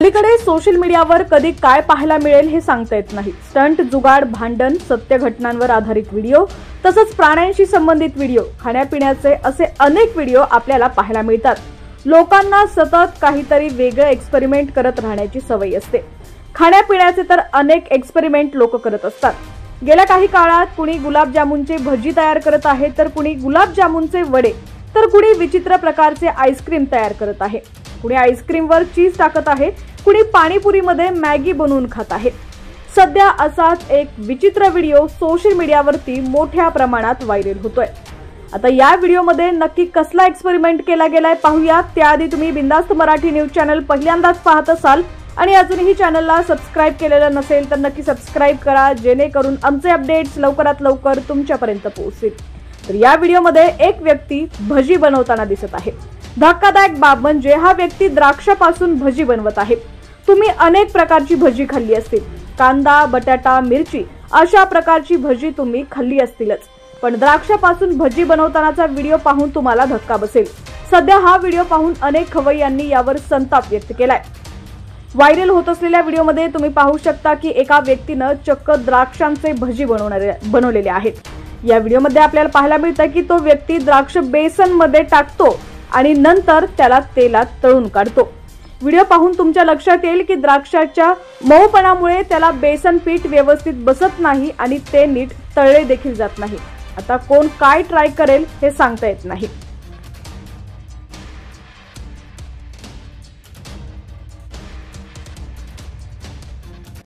अलीकडे सोशल मीडियावर कधी काय पाहायला मिळेल हे सांगता येत नाही। स्टंट, जुगाड, भांडण, सत्य घटनांवर आधारित व्हिडिओ, तसंच प्राण्यांशी संबंधित व्हिडिओ, खाण्यापिण्याचे असे अनेक व्हिडिओ आपल्याला पाहायला मिळतात। लोकांना सतत काहीतरी वेगळं एक्सपेरिमेंट करत राहण्याची सवय असते। खाण्यापिण्याचे तर अनेक एक्सपेरिमेंट लोक करत असतात। गेल्या काही काळात कुणी गुलाबजामुनचे भजी तयार करत आहे, तर कुणी गुलाबजामुनचे वडे, तर कुणी विचित्र प्रकारचे आईस्क्रीम तयार करत आहे। कुणी आईस्क्रीमवर चीज टाकत आहे, कुणी पाणीपुरीमध्ये मॅगी बनवून खात आहे। सध्या असाच एक विचित्र व्हिडिओ सोशल मीडियावरती मोठ्या प्रमाणात व्हायरल होतोय। आता या व्हिडिओमध्ये नक्की कसला एक्सपेरिमेंट केला गेलाय पाहूया। त्याआधी तुम्ही बिंदास्त मराठी न्यूज चॅनल पहिल्यांदाच पाहत असाल आणि अजूनही चॅनलला सबस्क्राइब केलेलं नसेल तर नक्की सबस्क्राइब करा, जेणेकरून आमचे अपडेट्स लवकरात लवकर तुमच्यापर्यंत पोहोचतील। तर या व्हिडिओमध्ये एक व्यक्ती भजी बनवताना दिसत आहे। धक्कादायक बाब म्हणजे हा व्यक्ती द्राक्षापासून भजी बनवत आहे। तुम्ही अनेक प्रकारची भजी खाल्ली असतील, कांदा, बटाटा, मिरची अशा प्रकारची भजी तुम्ही खाल्ली असतीलच, पण द्राक्षापासून भजी बनवतानाचा व्हिडिओ पाहून तुम्हाला धक्का बसेल। सध्या हा व्हिडिओ पाहून अनेक खवय्यांनी यावर संताप व्यक्त केलाय। व्हायरल होत असलेल्या व्हिडिओमध्ये तुम्ही पाहू शकता की एका व्यक्तीनं चक्क द्राक्षांचे भजी बनवलेले आहेत। या व्हिडिओमध्ये आपल्याला पाहायला मिळतं की तो व्यक्ती द्राक्ष बेसन मध्ये टाकतो आणि नंतर त्याला तेलात तळून काढतो। व्हिडिओ पाहून तुमच्या लक्षात येईल की द्राक्षाच्या मऊपणामुळे त्याला बेसन पीठ व्यवस्थित बसत नाही आणि ते नीट तळले देखील जात नाही। आता कोण काय ट्राय करेल हे सांगता येत नाही।